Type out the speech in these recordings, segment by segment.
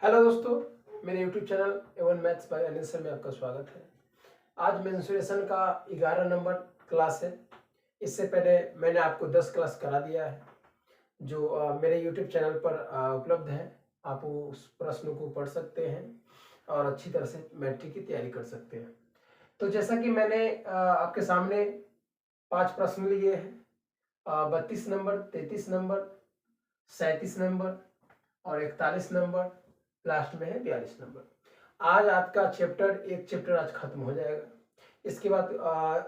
Hello दोस्तों, मेरे YouTube channel A1 maths by Anil sir में आपका स्वागत है। आज मेंसुरेशन का 11 नंबर क्लास है। इससे पहले मैंने आपको 10 क्लास करा दिया है जो मेरे यूट्यूब चैनल पर उपलब्ध है। आप उस प्रश्नों को पढ़ सकते हैं और अच्छी तरह से मैट्रिक की तैयारी कर सकते हैं। तो जैसा कि मैंने आपके सामने 5 प्रश्न लिए हैं, 32 नंबर, 33 नंबर, 37 नंबर और 41 नंबर, लास्ट में है 42 नंबर। आज आपका एक चैप्टर आज खत्म हो जाएगा। इसके बाद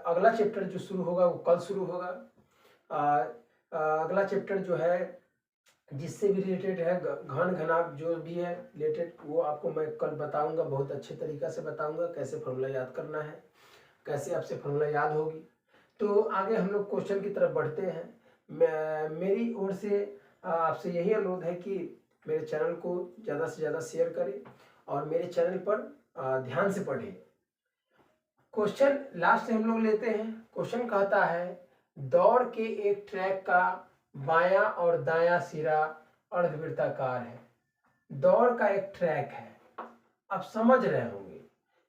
अगला चैप्टर जो शुरू होगा वो कल शुरू होगा। अगला चैप्टर जो है जिससे भी रिलेटेड है, घन घनाभ जो भी है रिलेटेड, वो आपको मैं कल बताऊंगा। बहुत अच्छे तरीका से बताऊंगा कैसे फॉर्मूला याद करना है, कैसे आपसे फॉर्मूला याद होगी। तो आगे हम लोग क्वेश्चन की तरफ बढ़ते हैं। मेरी ओर से आपसे यही अनुरोध है कि मेरे चैनल को ज़्यादा से ज़्यादा शेयर करें और मेरे चैनल पर ध्यान से पढ़ें। क्वेश्चन लास्ट में हम लोग लेते हैं। क्वेश्चन कहता है, दौड़ के एक ट्रैक का बायां और दायां सिरा अर्धवृत्ताकार है। दौड़ का एक ट्रैक है। आप समझ रहे होंगे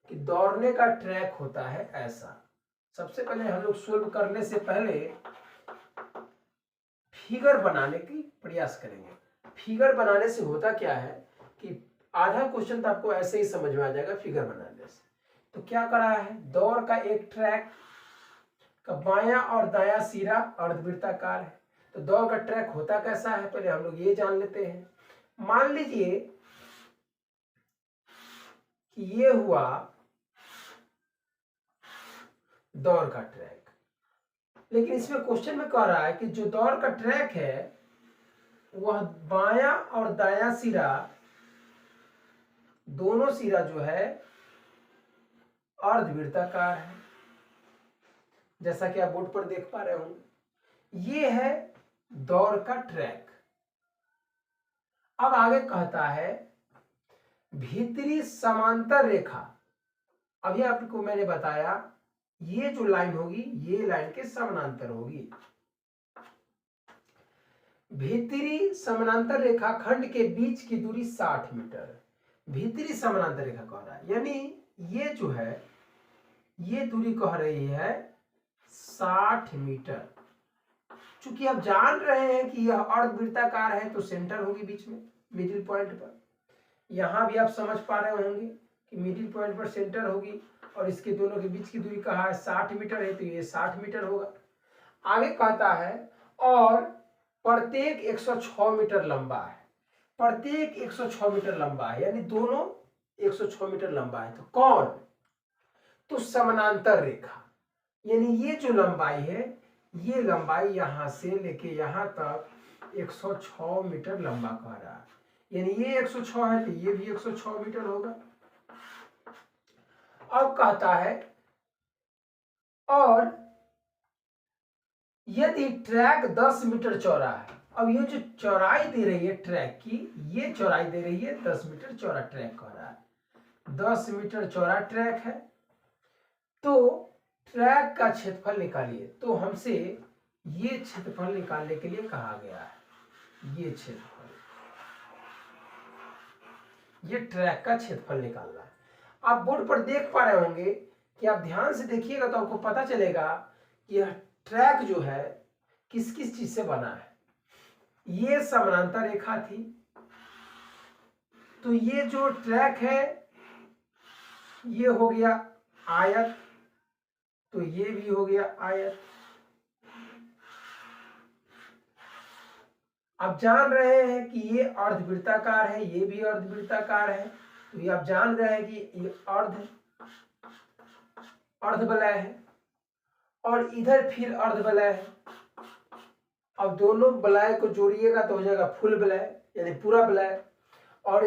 कि दौड़ने का ट्रैक होता है ऐसा। सबसे पहले हम लोग सोल्व करने से पहले फिगर बनाने की प्रयास करेंगे। फिगर बनाने से होता क्या है कि आधा क्वेश्चन तो आपको ऐसे ही समझ में आ जाएगा फिगर बनाने से। तो क्या करा है, दौड़ का एक ट्रैक का बायां और दायां सिरा अर्धवृत्ताकार है। तो दौड़ का ट्रैक होता कैसा है, पहले हम लोग ये जान लेते हैं। मान लीजिए कि ये हुआ दौड़ का ट्रैक, लेकिन इसमें क्वेश्चन में कह रहा है कि जो दौड़ का ट्रैक है वह बायां और दायां सिरा, दोनों सिरा जो है अर्धवृत्ताकार है, जैसा कि आप बोर्ड पर देख पा रहे होंगे। ये है दौड़ का ट्रैक। अब आगे कहता है भीतरी समांतर रेखा। अभी आपको मैंने बताया ये जो लाइन होगी ये लाइन के समानांतर होगी। भीतरी समानांतर रेखा खंड के बीच की दूरी 60 मीटर। भीतरी समानांतर रेखा कह रहा है, यानी ये जो है ये दूरी कह रही है 60 मीटर। चूंकि आप जान रहे हैं कि यह अर्धवृत्ताकार है तो सेंटर होगी बीच में, मिडिल पॉइंट पर। यहां भी आप समझ पा रहे होंगे कि मिडिल पॉइंट पर सेंटर होगी और इसके दोनों के बीच की दूरी कहा है 60 मीटर है, तो ये 60 मीटर होगा। आगे कहता है और प्रत्येक 106 मीटर लंबा है। प्रत्येक 106 मीटर लंबा है, यानी दोनों 106 मीटर लंबा है। तो कौन? तो समानांतर रेखा, यानी ये जो लंबाई है ये लंबाई यहां से लेके यहां तक 106 मीटर लंबा कह रहा है। यानी ये 106 है तो ये भी 106 मीटर होगा। अब कहता है और यदि ट्रैक 10 मीटर चौड़ा है। अब ये जो चौड़ाई दे रही है ट्रैक की, ये चौड़ाई दे रही है 10 मीटर चौड़ा ट्रैक कह रहा है। 10 मीटर चौड़ा ट्रैक है तो ट्रैक का क्षेत्रफल निकालिए। तो हमसे ये क्षेत्रफल निकालने के लिए कहा गया है। ये क्षेत्रफल, ये ट्रैक का क्षेत्रफल निकालना है। आप बोर्ड पर देख पा रहे होंगे कि आप ध्यान से देखिएगा तो आपको पता चलेगा कि यह ट्रैक जो है किस किस चीज से बना है। ये समानांतर रेखा थी, तो ये जो ट्रैक है ये हो गया आयत, तो ये भी हो गया आयत। आप जान रहे हैं कि ये अर्धवृत्ताकार है, ये भी अर्धवृत्ताकार है, तो ये आप जान रहे हैं कि ये अर्धवलय है और इधर फिर अर्धवलय है। अब दोनों वलय को जोड़िएगा तो हो जाएगा फुल वलय, यानी पूरा वलय। और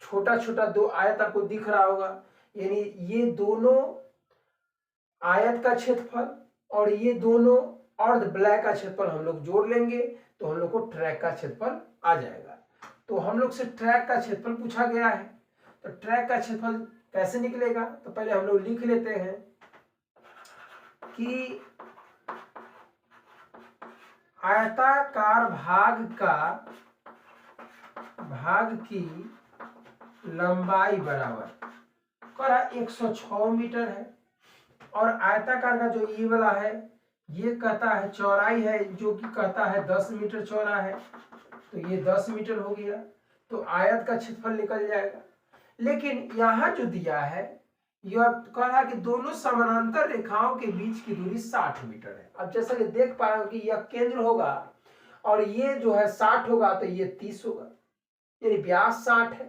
छोटा छोटा दो आयत आपको दिख रहा होगा, यानी ये दोनों आयत का क्षेत्रफल और ये दोनों अर्धवलय का क्षेत्रफल हम लोग जोड़ लेंगे तो हम लोग को ट्रैक का क्षेत्रफल आ जाएगा। तो हम लोग से ट्रैक का क्षेत्रफल पूछा गया है, तो ट्रैक का क्षेत्रफल कैसे निकलेगा, तो पहले हम लोग लिख लेते हैं कि आयताकार भाग की लंबाई बराबर करा 106 मीटर है, और आयताकार का जो ये वाला है ये कहता है चौड़ाई है, जो कि कहता है 10 मीटर चौड़ा है, तो ये 10 मीटर हो गया, तो आयत का क्षेत्रफल निकल जाएगा। लेकिन यहाँ जो दिया है यह कह रहा है कि दोनों समानांतर रेखाओं के बीच की दूरी 60 मीटर है। अब जैसा कि देख पा रहे हो कि यह केंद्र होगा और ये जो है 60 होगा, तो ये 30 होगा, यानी व्यास 60 है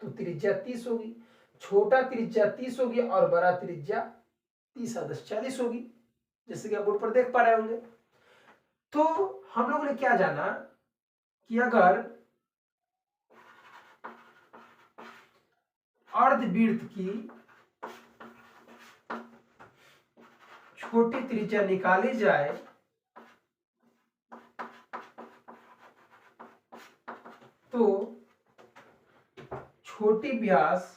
तो त्रिज्या 30 होगी, छोटा त्रिज्या 30 होगी और बड़ा त्रिज्या 30 + 10 40 होगी, जैसे कि आप बोर्ड पर देख पा रहे होंगे। तो हम लोगों ने क्या जाना कि अगर अर्धवृत्त की छोटी त्रिज्या निकाली जाए तो छोटी व्यास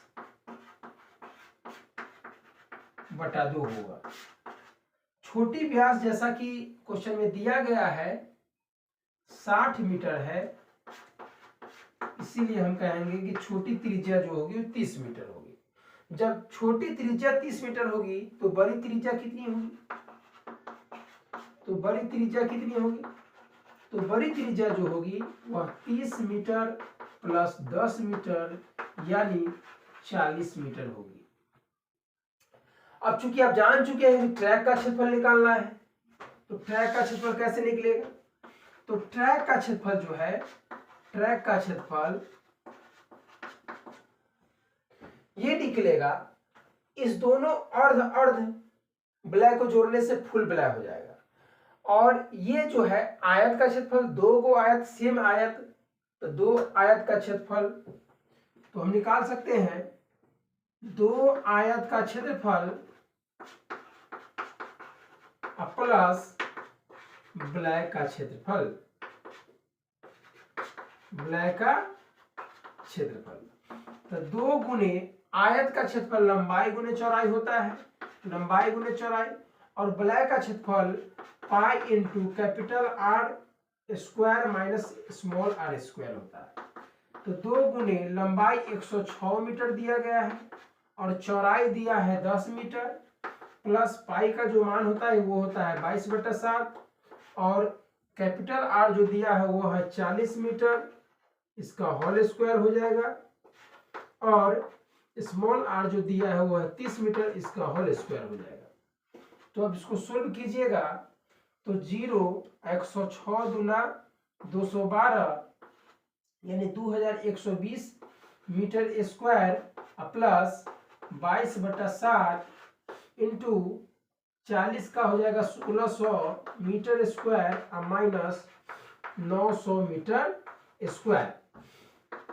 बटा 2 होगा। छोटी व्यास जैसा कि क्वेश्चन में दिया गया है 60 मीटर है, इसीलिए हम कहेंगे कि छोटी त्रिज्या जो होगी वो 30 मीटर होगी। जब छोटी त्रिज्या 30 मीटर होगी तो बड़ी त्रिज्या कितनी होगी? तो बड़ी त्रिज्या कितनी होगी? तो बड़ी त्रिज्या जो होगी वह 30 मीटर प्लस 10 मीटर यानी 40 मीटर होगी। अब चूंकि आप जान चुके हैं कि ट्रैक का क्षेत्रफल निकालना है, तो ट्रैक का क्षेत्रफल कैसे निकलेगा? तो ट्रैक का क्षेत्रफल जो है, ट्रैक का क्षेत्रफल ये निकलेगा, इस दोनों अर्ध अर्ध वलय को जोड़ने से फुल वलय हो जाएगा, और ये जो है आयत का क्षेत्रफल, दो गो आयत सेम आयत, तो दो आयत का क्षेत्रफल तो हम निकाल सकते हैं, दो आयत का क्षेत्रफल प्लस वलय का क्षेत्रफल, वलय का क्षेत्रफल, तो 2 गुने आयत का क्षेत्रफल लंबाई गुने चौड़ाई होता है, लंबाई गुने चौड़ाई, और वलय का क्षेत्रफल pi into capital R square minus small R square होता है। तो 2 गुने लंबाई 106 मीटर दिया गया है और चौड़ाई दिया है 10 मीटर, प्लस पाई का जो मान होता है वो होता है 22/7, और कैपिटल आर जो दिया है वो है 40 मीटर, इसका होल स्क्वायर हो जाएगा, और स्मॉल आर जो दिया है वो है 30 मीटर, इसका होल स्क्वायर हो जाएगा। तो अब इसको सोल्व कीजिएगा तो 106 दूना 212 यानी 2120 मीटर स्क्वायर प्लस 22/7 इंटू 40 का हो जाएगा 1600 metre square minus 900 metre square.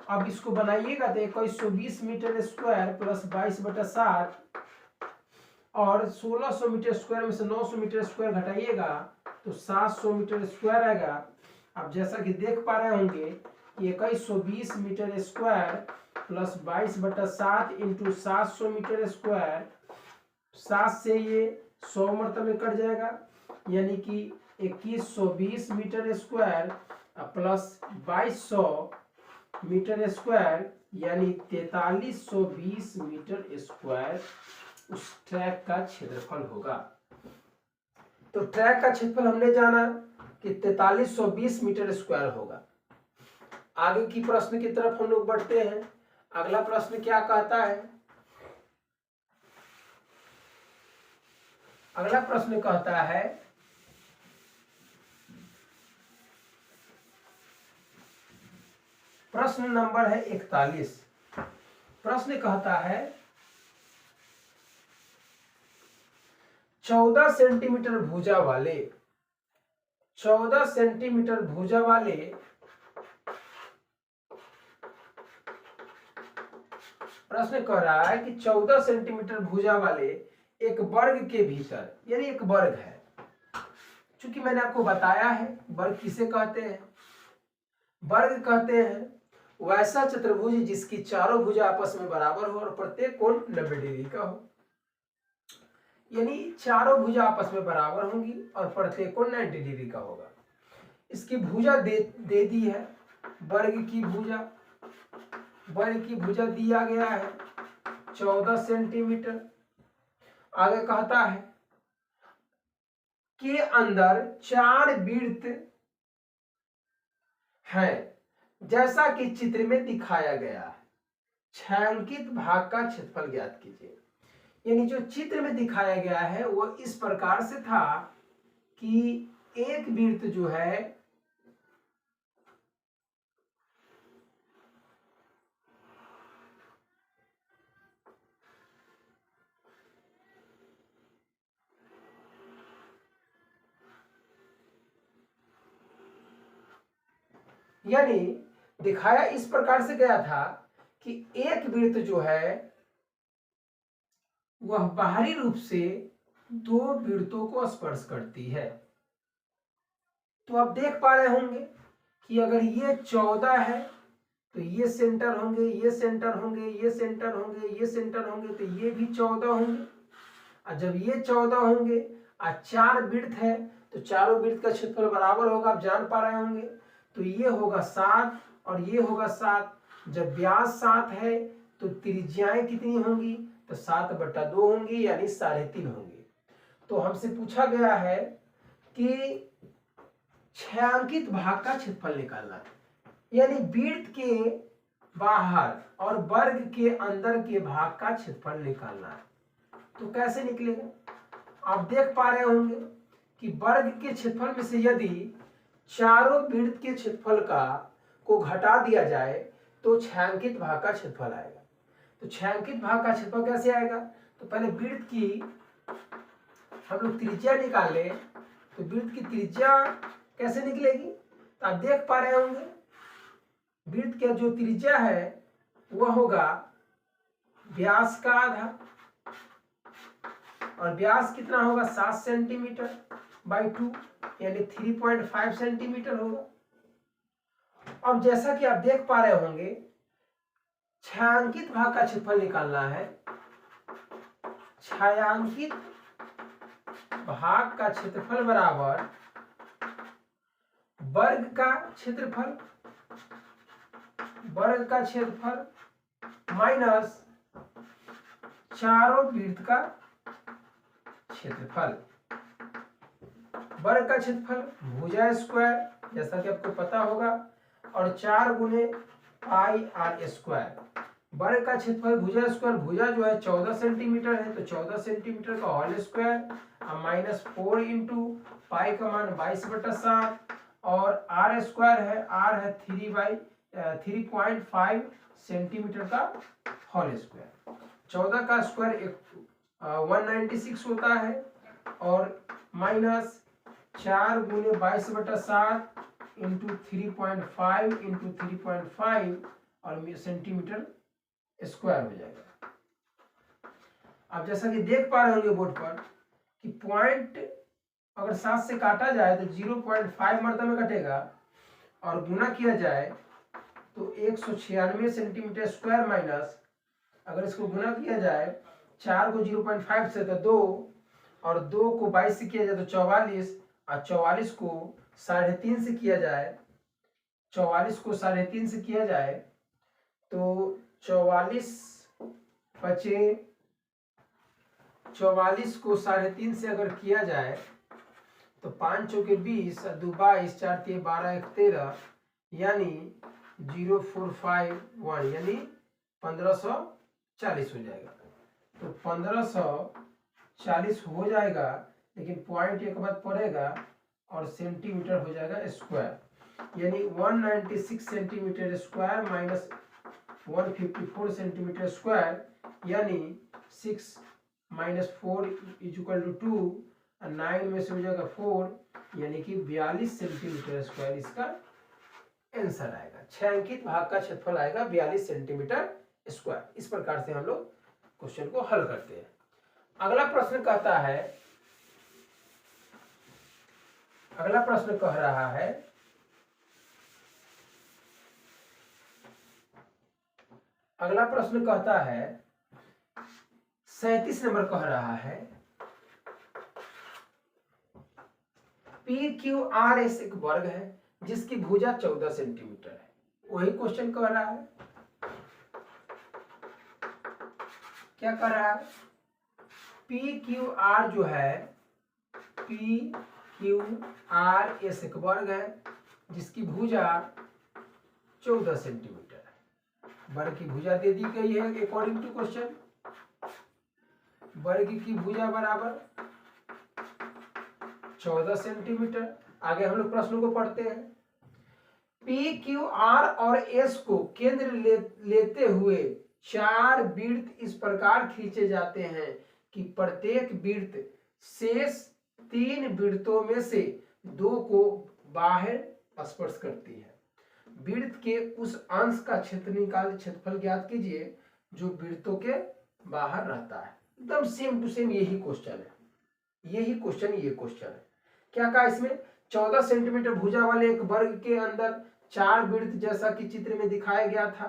अब इसको बनाइएगा तो 2120 मीटर स्क्वायर प्लस 22/7 और 1600 मीटर स्क्वायर में से 900 मीटर स्क्वायर घटाइएगा तो 700 मीटर स्क्वायर आएगा। अब जैसा कि देख पा रहे होंगे कि 2120 metre square plus 22/7 into 700 metre square, 7 से ये 100 मरतबे कट जाएगा, यानी कि 2120 metre square plus 2200 metre square यानी 4320 मीटर स्क्वायर उस ट्रैक का क्षेत्रफल होगा। तो ट्रैक का क्षेत्रफल हमने जाना कि 4320 मीटर स्क्वायर होगा। आगे की प्रश्न की तरफ हम लोग बढ़ते हैं। अगला प्रश्न क्या कहता है? अगला प्रश्न कहता है प्रश्न नंबर है 41। प्रश्न कहता है 14 सेंटीमीटर भुजा वाले 14 सेंटीमीटर भुजा वाले प्रश्न कह रहा है कि 14 सेंटीमीटर भुजा वाले एक वर्ग के भीतर, यानी एक वर्ग है, चूंकि मैंने आपको बताया है वर्ग किसे कहते हैं। वर्ग कहते हैं वैसा चतुर्भुज जिसकी चारों भुजा आपस में बराबर हो और प्रत्येक कोण 90 डिग्री का हो, यानी चारों भुजा आपस में बराबर होंगी और प्रत्येक कोण 90 डिग्री का होगा। इसकी भुजा दे दी है, वर्ग की भुजा वर्ग की भुजा दिया गया है 14 सेंटीमीटर। आगे कहता है के अंदर 4 वृत्त हैं जैसा कि चित्र में दिखाया गया है, छायांकित भाग का क्षेत्रफल ज्ञात कीजिए। यानी जो चित्र में दिखाया गया है वो इस प्रकार से था कि एक वृत्त जो है यानी दिखाया इस प्रकार से गया था कि एक वृत्त जो है वह बाहरी रूप से 2 वृत्तों को स्पर्श करती है। तो आप देख पा रहे होंगे कि अगर ये 14 है तो ये सेंटर होंगे, ये सेंटर होंगे, ये सेंटर होंगे, ये सेंटर होंगे, तो ये भी 14 होंगे। और जब ये 14 होंगे और 4 वृत्त है तो चारों वृत्त का क्षेत्रफल बराबर होगा, आप जान पा रहे होंगे। तो ये होगा 7 और ये होगा 7। जब व्यास 7 है तो त्रिज्याएं कितनी होंगी, तो 7/2 होंगी, यानी 3.5 होंगी। तो हमसे पूछा गया है कि छायांकित भाग का क्षेत्रफल निकालना है, यानी वृत्त के बाहर और वर्ग के अंदर के भाग का क्षेत्रफल निकालना है। तो कैसे निकलेगा, आप देख पा रहे होंगे कि वर्ग के क्षेत्रफल में से यदि चारों वृत्त के क्षेत्रफल को घटा दिया जाए तो छायांकित भाग का क्षेत्रफल आएगा। तो छायांकित भाग का क्षेत्रफल कैसे आएगा, तो पहले वृत्त की हम लोग त्रिज्या निकाले। तो वृत्त की त्रिज्या कैसे निकलेगी, तो आप देख पा रहे होंगे वृत्त का जो त्रिज्या है वह होगा व्यास का आधा, और व्यास कितना होगा 7 सेंटीमीटर बाई 2, यानी 3.5 सेंटीमीटर होगा। अब जैसा कि आप देख पा रहे होंगे छायांकित भाग का क्षेत्रफल निकालना है। छायांकित भाग का क्षेत्रफल बराबर वर्ग का क्षेत्रफल माइनस चारों वृत्त का क्षेत्रफल। वर्ग का क्षेत्रफल भुजा स्क्वायर, जैसा कि आपको पता होगा, और 4 गुने पाई आर स्क्वायर। वर्ग का क्षेत्रफल भुजा स्क्वायर, भुजा जो है 14 सेंटीमीटर है तो 14 सेंटीमीटर का whole square, minus 4 into pi का मान 22/7, और आर स्क्वायर है, आर है 3.5 सेंटीमीटर का होल स्क्वायर। 14 का स्क्वायर 196 होता है, और माइनस 4 गुने 22/7 इंटू 3.5 इंटू 3.5 और सेंटीमीटर स्क्वायर हो जाएगा। अब जैसा कि देख पा रहे होंगे बोर्ड पर कि पॉइंट अगर 7 से काटा जाए तो 0.5 मर्तबे कटेगा, और गुना किया जाए तो 196 सेंटीमीटर स्क्वायर, माइनस अगर इसको गुना किया जाए 4 को 0.5 से तो 2, और 2 को 22 से किया जाए तो 44, और 44 को 3.5 से किया जाए, 44 को 3.5 से किया जाए तो 44 को 3.5 से अगर किया जाए तो 5 चौके 20, 2 22, 4 3 12, 1 13, यानी 0451, यानी 1540 हो जाएगा। तो 1540 हो जाएगा, लेकिन पॉइंट एक बात पड़ेगा और सेंटीमीटर हो जाएगा स्क्वायर, यानी 196 centimetre square minus 154 centimetre square, यानी 6 माइनस 4 इज इक्वल टू 2, 9 में से हो जाएगा 4, यानी कि 42 सेंटीमीटर स्क्वायर इसका आंसर आएगा। छायांकित भाग का क्षेत्रफल आएगा 42 सेंटीमीटर स्क्वायर। इस प्रकार से हम लोग क्वेश्चन को हल करते हैं। अगला प्रश्न कह रहा है अगला प्रश्न कहता है 37 नंबर कह रहा है PQRS एक वर्ग है जिसकी भुजा 14 सेंटीमीटर है। वही क्वेश्चन कह रहा है क्या कर रहा है, पी क्यू आर जो है पी क्यू आर एस एक वर्ग है जिसकी भुजा 14 सेंटीमीटर है। वर्ग की भुजा दे दी गई है अकॉर्डिंग टू क्वेश्चन। वर्ग की भुजा बराबर 14 सेंटीमीटर। आगे हम लोग प्रश्नों को पढ़ते हैं। पी क्यू आर और एस को केंद्र लेते हुए 4 वृत्त इस प्रकार खींचे जाते हैं कि प्रत्येक वृत्त शेष 3 वृत्तों में से 2 को बाहर स्पर्श करती है। वृत्त के उस अंश का क्षेत्रफल ज्ञात कीजिए जो वृत्तों के बाहर रहता है। एकदम सेम टू सेम यही क्वेश्चन है, यही क्वेश्चन ये क्वेश्चन है। क्या कहा इसमें, 14 सेंटीमीटर भुजा वाले एक वर्ग के अंदर 4 वृत्त जैसा कि चित्र में दिखाया गया था,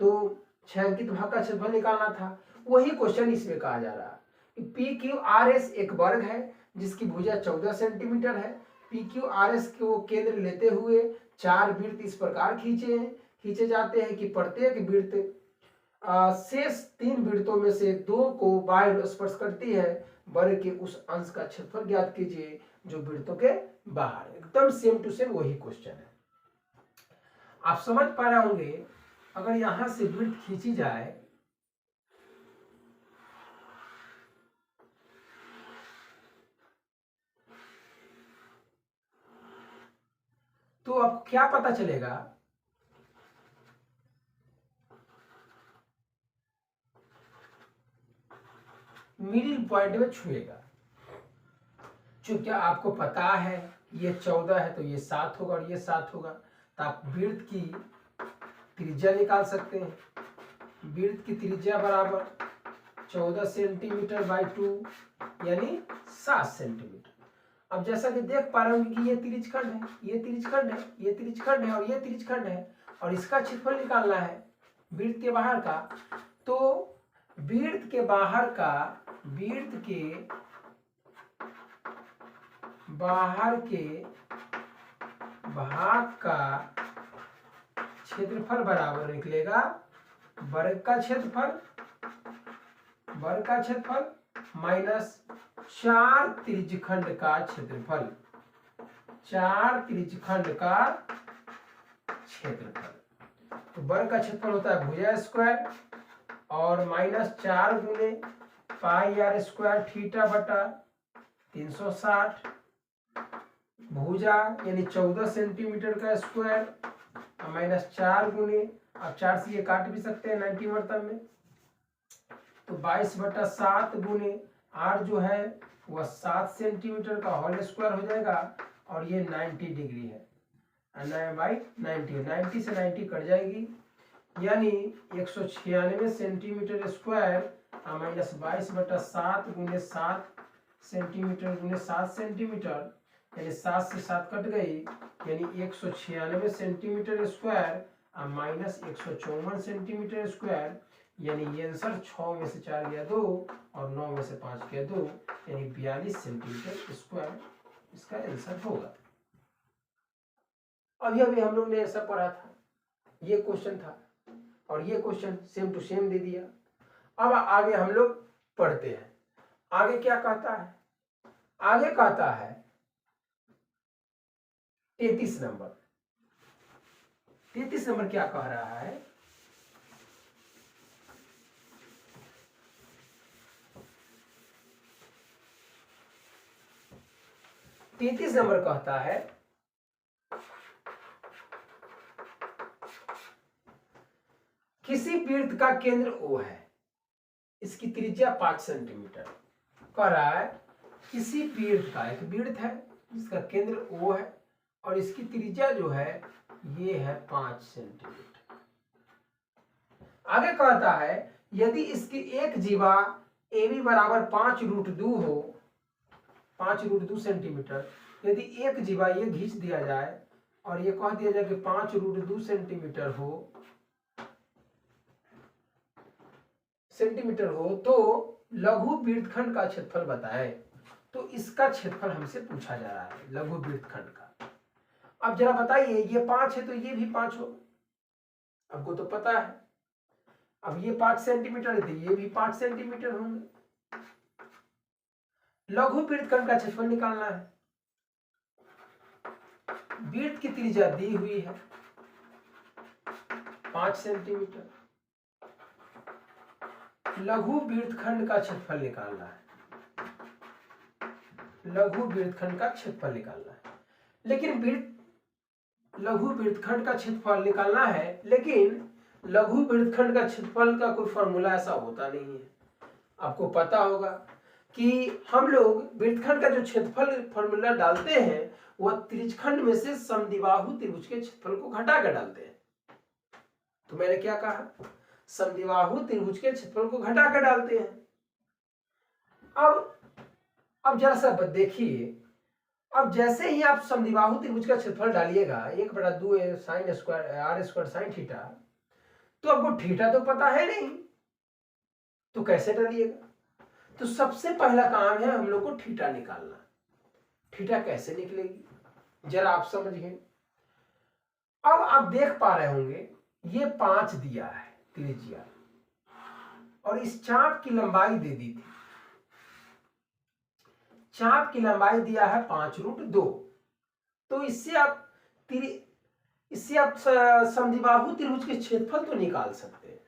तो छायांकित भाग का क्षेत्रफल निकालना था। वही क्वेश्चन इसमें कहा जा रहा है। पी क्यू आर एस एक वर्ग है जिसकी भुजा 14 सेंटीमीटर है। पी क्यू आर एस को केंद्र लेते हुए 4 वृत्त इस प्रकार खींचे जाते हैं कि प्रत्येक वृत्त शेष 3 वृत्तों में से 2 को बाह्य स्पर्श करती है। वर्ग के उस अंश का क्षेत्रफल ज्ञात कीजिए जो वृत्तों के बाहर। एकदम सेम टू सेम वही क्वेश्चन है। आप समझ पा रहे होंगे, अगर यहां से वृत्त खींची जाए तो आपको क्या पता चलेगा, मिडिल पॉइंट में छुएगा। चूंकि आपको पता है ये 14 है तो ये 7 होगा और ये 7 होगा, तो आप वृत्त की त्रिज्या निकाल सकते हैं। वृत्त की त्रिज्या बराबर 14 सेंटीमीटर बाई 2 यानी 7 सेंटीमीटर। अब जैसा कि देख पा रहे होंगे कि ये त्रिज्यखंड है, ये त्रिज्यखंड है, ये त्रिज्यखंड है और ये त्रिज्यखंड है, और इसका क्षेत्रफल निकालना है वृत्त के बाहर का। तो वृत्त के बाहर का, वृत्त के बाहर के भाग का क्षेत्रफल बराबर निकलेगा वर्ग का क्षेत्रफल माइनस 4 त्रिज्यखंड का क्षेत्रफल, 4 त्रिज्यखंड का क्षेत्रफल। तो वर्ग का क्षेत्रफल होता है भुजा स्क्वायर और माइनस 4 गुने पाई आर स्क्वायर थीटा बटा 360 भुजा यानी 14 सेंटीमीटर का स्क्वायर माइनस 4 गुने, अब 4 से ये काट भी सकते हैं 90 वर्तन में, तो 22/7 गुने आर जो है वह 7 सेंटीमीटर का होल स्क्वायर हो जाएगा और ये 90 डिग्री है, 9/90 से 90 कट जाएगी यानी 196 सेंटीमीटर स्क्वायर माइनस 22/7 गुने 7 सेंटीमीटर गुने 7 सेंटीमीटर यानी 7 से 7 कट गई यानी 196 centimetre square minus 154 centimetre square यानी ये आंसर 6 में से 4 गया 2 और 9 में से 5 गया 2 यानी 42 सेंटीमीटर स्क्वायर इसका आंसर होगा। अभी हम लोग ने ऐसा पढ़ा था, ये क्वेश्चन था और ये क्वेश्चन सेम टू सेम दे दिया। अब आगे हम लोग पढ़ते हैं, आगे क्या कहता है, आगे कहता है 33 नंबर। 33 नंबर क्या कह रहा है, तैतीस नंबर कहता है किसी वृत्त का केंद्र O है, इसकी त्रिज्या 5 सेंटीमीटर। कह रहा है किसी वृत्त का, एक वृत्त है जिसका केंद्र O है और इसकी त्रिज्या जो है ये है 5 सेंटीमीटर। आगे कहता है यदि इसकी एक जीवा AB बराबर 5√2 हो, 5√2 सेंटीमीटर, यदि एक जीवा ये खींच दिया जाए और ये कह दिया जाए कि 5√2 सेंटीमीटर हो तो लघु वृत्तखंड का क्षेत्रफल बताएं। तो इसका क्षेत्रफल हमसे पूछा जा रहा है लघु वृत्तखंड का। अब जरा बताइए, ये 5 है तो ये भी 5 होगा, आपको तो पता है। अब ये 5 सेंटीमीटर है तो ये भी 5 सेंटीमीटर होंगे। लघु वृत्तखंड का क्षेत्रफल निकालना है। वृत्त की त्रिज्या दी हुई है 5 सेंटीमीटर। लघु वृत्तखंड का क्षेत्रफल निकालना है। लघु वृत्तखंड का क्षेत्रफल निकालना है, लेकिन लघु वृत्तखंड का क्षेत्रफल निकालना है, लेकिन लघु वृत्तखंड का क्षेत्रफल का कोई फॉर्मूला ऐसा होता नहीं है। आपको पता होगा कि हम लोग वृत्तखंड का जो क्षेत्रफल फॉर्मूला डालते हैं वह त्रिज्यखंड में से समद्विबाहु त्रिभुज के क्षेत्रफल को घटा कर डालते हैं। तो मैंने क्या कहा, समद्विबाहु त्रिभुज के क्षेत्रफल को घटा कर डालते हैं। अब जरा सा देखिए, अब जैसे ही आप समद्विबाहु त्रिभुज का क्षेत्रफल डालिएगा 1/2 sin square r square sin theta, तो आपको थीटा तो पता है नहीं, तो कैसे डालिएगा? तो सबसे पहला काम है हम लोग को थीटा निकालना। थीटा कैसे निकलेगी जरा आप समझिए। अब आप देख पा रहे होंगे ये 5 दिया है त्रिज्या, और इस चाप की लंबाई दे दी थी। चाप की लंबाई दिया है 5√2। तो इससे आप समद्विबाहु त्रिभुज के क्षेत्रफल तो निकाल सकते हैं,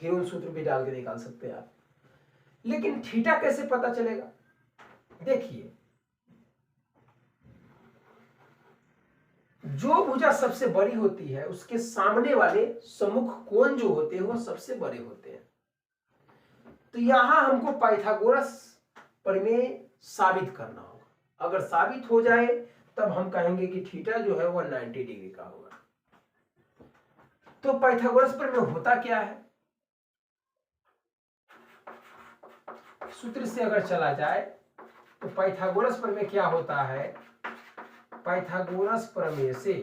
हीरोन सूत्र भी डाल के निकाल सकते हैं आप, लेकिन थीटा कैसे पता चलेगा? देखिए, जो भुजा सबसे बड़ी होती है उसके सामने वाले सम्मुख कोण जो होते हैं वो सबसे बड़े होते हैं। तो यहां हमको पाइथागोरस प्रमेय साबित करना होगा। अगर साबित हो जाए तब हम कहेंगे कि थीटा जो है वो 90 डिग्री का होगा। तो पाइथागोरस प्रमेय होता क्या है? सूत्र से अगर चला जाए तो पाइथागोरस प्रमेय क्या होता है? पाइथागोरस प्रमेय से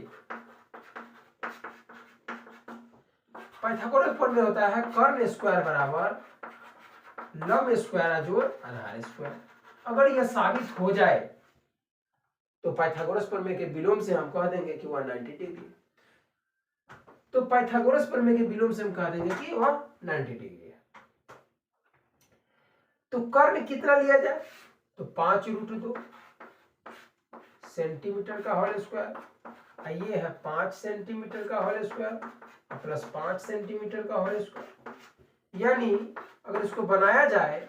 पाइथागोरस प्रमेय होता है कर्ण स्क्वायर बराबर लंब स्क्वायर जोड़ आधार स्क्वायर। अगर यह साबित हो जाए तो पाइथागोरस प्रमेय के विलोम से हम कह देंगे कि वह 90 डिग्री। तो पाइथागोरस प्रमेय के विलोम से हम कह देंगे कि वह 90 डिग्री है। तो कर्ण कितना लिया जाए? तो 5√2 सेंटीमीटर का होल स्क्वायर, ये है 5 सेंटीमीटर का होल स्क्वायर प्लस 5 सेंटीमीटर का होल स्क्वायर। यानी अगर इसको बनाया जाए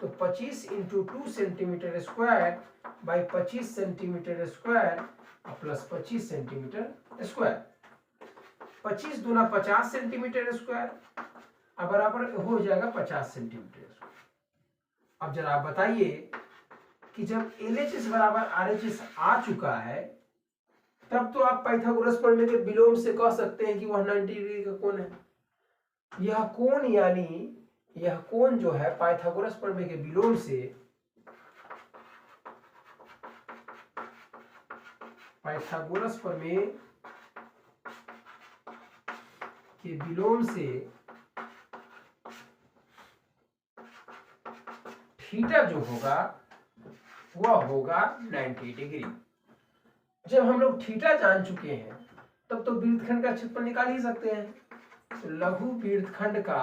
तो 25 × 2 centimetre square by 25 centimetre square plus 25 centimetre square. 25 दूना 50 सेंटीमीटर स्क्वायर बराबर हो जाएगा 50 सेंटीमीटर स्क्वायर। अब जरा आप बताइए कि जब LHS बराबर RHS आ चुका है तब तो आप पाइथागोरस प्रमेय के विलोम से कह सकते हैं कि वह 90 डिग्री का कोण है। यह कोण यानी यह कोण जो है पाइथागोरस प्रमेय के विलोम से पाइथागोरस प्रमेय के विलोम से थीटा जो होगा वह होगा 90 डिग्री। जब हम लोग थीटा जान चुके हैं तब तो वृत्तखंड का क्षेत्रफल निकाल ही सकते हैं। तो लघु वृत्तखंड का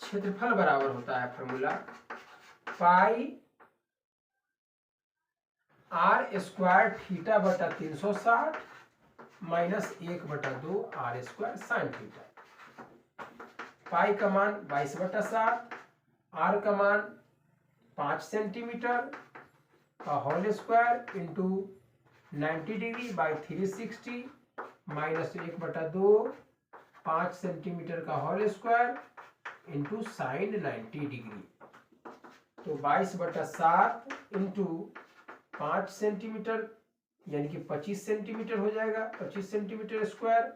क्षेत्रफल बराबर होता है formula pi r square theta बटा 360 minus 1/2 r square sine theta. Pi का मान 22/7, r का मान 5 सेंटीमीटर का whole square into 90 degree by 360 minus 1/2 5 centimetre का whole square into sine 90 degree. तो 22/7 इंटू 5 सेंटीमीटर यानी कि 25 सेंटीमीटर हो जाएगा, 25 सेंटीमीटर स्क्वायर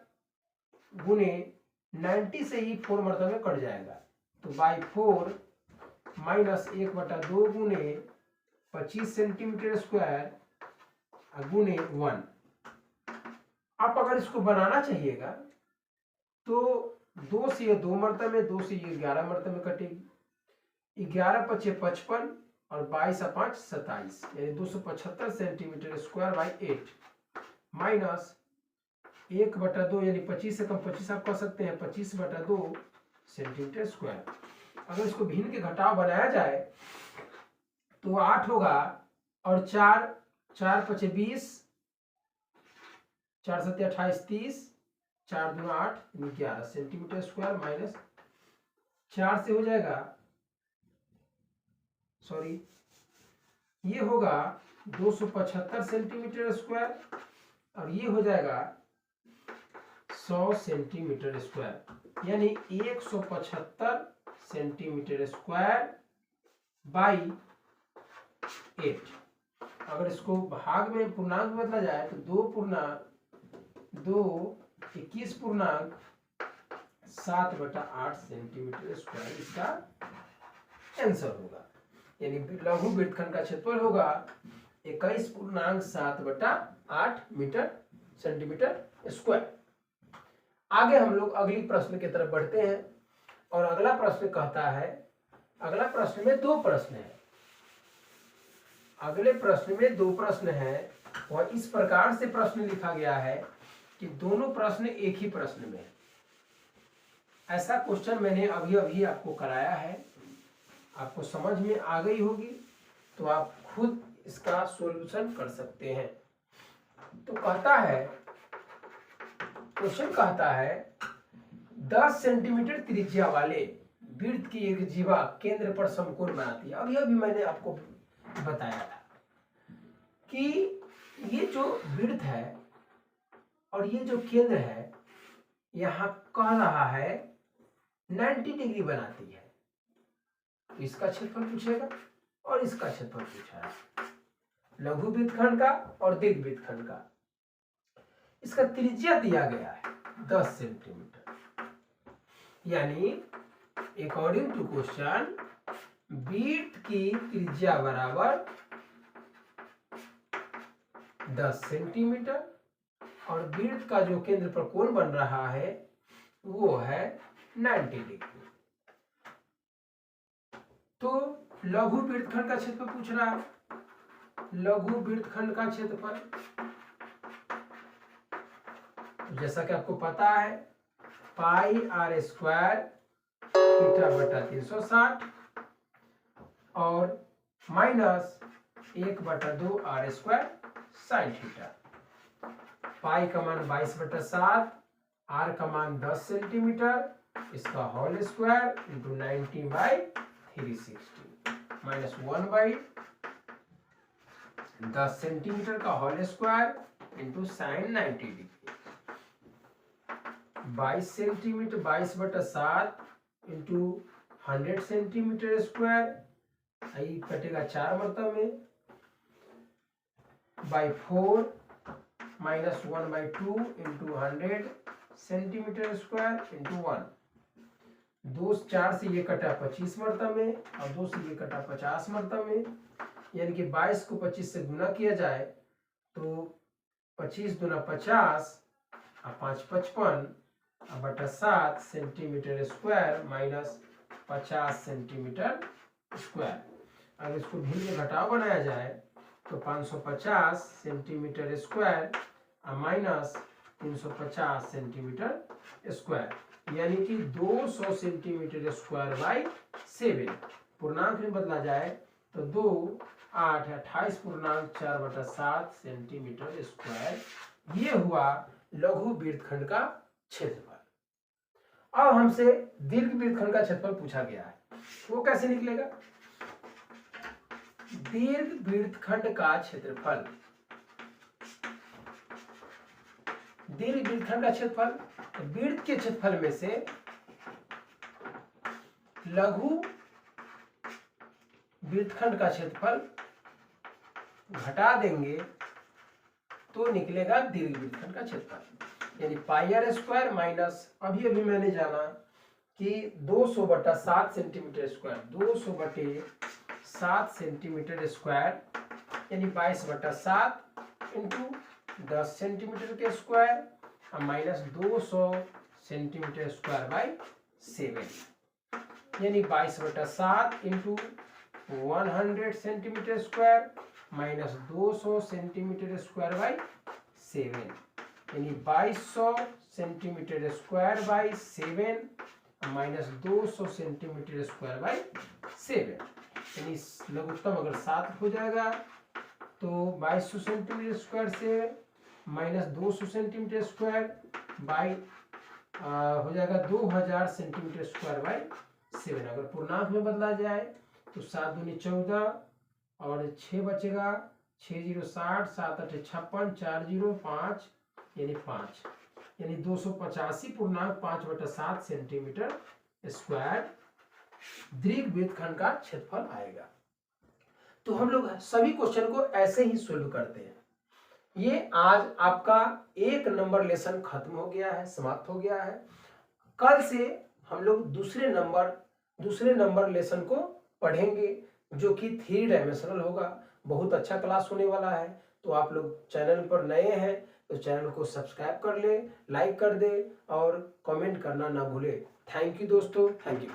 गुने 90 से ही 4 मरतबे कट जाएगा। तो बाई 4 माइनस 1/2 गुने 25 सेंटीमीटर स्क्वायर गुने 1। आप अगर इसको बनाना चाहिएगा तो 2 से ये 2 मरतबे, 2 से ये 11 मरतबे कटेगी। 11 × 5 = 55 और 22 × 5 = 27 यानी 275 सेंटीमीटर स्क्वायर बाई 8 माइनस 1/2 यानी 25 से कम 25 आप कह सकते हैं, 25/2 सेंटीमीटर स्क्वायर। अगर इसको भिन्न के घटाव बनाया जाए तो 8 होगा, और 4 4 5 20, 4 7 28 30, 4 2 8 11 सेंटीमीटर स्क्वायर माइनस 4 से हो जाएगा, सॉरी ये होगा 275 सेंटीमीटर स्क्वायर, और ये हो जाएगा 100 सेंटीमीटर स्क्वायर, यानी 175 सेंटीमीटर स्क्वायर बाई 8। अगर इसको भाग में पूर्णांक में बदला जाए तो 21/8 सेंटीमीटर स्क्वायर इसका आंसर होगा। यानी लघु वृत्तखंड का क्षेत्रफल होगा 21.7/8 मीटर सेंटीमीटर स्क्वायर। आगे हम लोग अगली प्रश्न की तरफ बढ़ते हैं, और अगला प्रश्न कहता है, अगला प्रश्न में 2 प्रश्न है, अगले प्रश्न में 2 प्रश्न है, और इस प्रकार से प्रश्न लिखा गया है कि दोनों प्रश्न एक ही प्रश्न में है। ऐसा क्वेश्चन मैंने अभी अभी आपको कराया है, आपको समझ में आ गई होगी, तो आप खुद इसका सॉल्यूशन कर सकते हैं। तो कहता है, क्वेश्चन कहता है 10 सेंटीमीटर त्रिज्या वाले वृत्त की एक जीवा केंद्र पर समकोण बनाती है। अभी अभी मैंने आपको बताया था कि ये जो वृत्त है और ये जो केंद्र है, यहां कह रहा है 90 डिग्री बनाती है। तो इसका क्षेत्रफल पूछेगा और इसका क्षेत्रफल पूछा है, लघु वृत्तखंड का और दीर्घ वृत्तखंड का। इसका त्रिज्या दिया गया है 10 सेंटीमीटर, यानी अकॉर्डिंग टू क्वेश्चन वृत्त की त्रिज्या बराबर 10 सेंटीमीटर, और वृत्त का जो केंद्र पर कोण बन रहा है वो है 90 डिग्री। तो लघु वृत्तखंड का क्षेत्रफल पूछ रहा है, लघु वृत्तखंड का क्षेत्रफल जैसा कि आपको पता है πr² θ/360 और minus 1/2 r² sin theta. Pi का मान 22/7, आर का मान 10 सेंटीमीटर, इसका whole square into 90/360 minus 1/10 centimetre का whole square into sine 90 degree. 22 centimetre 22/7 into 100 centimetre square, आई कटेगा 4 मतलब में, by 4 minus 1/2 into 100 centimetre square into 1। 2 4 से ये कटा 25 मरतब में, और 2 से ये कटा 50 मरतब में, यानी कि 22 को 25 से गुना किया जाए तो 25 दूना 50 और 5 55 बटा 7 centimetre square minus 50 centimetre square. अगर इसको भिन्न में घटाव बनाया जाए तो 550 centimetre square minus 350 centimetre square, यानी कि 200 सेंटीमीटर स्क्वायर बाई 7। पूर्णांक में बदला जाए तो 2 8 28.4/7 सेंटीमीटर स्क्वायर। ये हुआ लघु वृत्तखंड का क्षेत्रफल। अब हमसे दीर्घ वृत्तखंड का क्षेत्रफल पूछा गया है, वो कैसे निकलेगा? दीर्घ वृत्तखंड का क्षेत्रफल, दीर्घ वृत्तखंड का क्षेत्रफल वृत्त के क्षेत्रफल में से लघु वृत्तखंड का क्षेत्रफल घटा देंगे तो निकलेगा दीर्घ वृत्तखंड का क्षेत्रफल, यानी πr² माइनस, अभी अभी मैंने जाना कि 200/7 सेंटीमीटर स्क्वायर, 200/7 सेंटीमीटर स्क्वायर यानी 22/7 इंटू 10 सेंटीमीटर के square minus 200 centimetre square by 7, यानी 22/7 into 100 centimetre square minus 200 centimetre square by 7, यानी 2200 centimetre square by 7 minus 200 centimetre square by 7, यानी लघुत्तम अगर 7 हो जाएगा तो 2200 सेंटीमीटर स्क्वायर से माइनस 200 सेंटीमीटर स्क्वायर बाई हो जाएगा 2000 सेंटीमीटर स्क्वायर बाई 7। अगर पूर्णांक में बदला जाए तो 7 दूनी 14 और 6 बचेगा, 6 0 60, 7 8 56, 4 0 5 यानी 5, यानी 285.5/7 सेंटीमीटर स्क्वायर दीर्घवृत्तखंड का क्षेत्रफल आएगा। तो हम लोग सभी क्वेश्चन को ऐसे ही सोल्व करते हैं। ये आज आपका 1 नंबर लेसन खत्म हो गया है, समाप्त हो गया है। कल से हम लोग दूसरे नंबर लेसन को पढ़ेंगे जो कि 3 डायमेंशनल होगा। बहुत अच्छा क्लास होने वाला है। तो आप लोग चैनल पर नए हैं तो चैनल को सब्सक्राइब कर ले, लाइक कर दे और कमेंट करना ना भूले। थैंक यू दोस्तों, थैंक यू।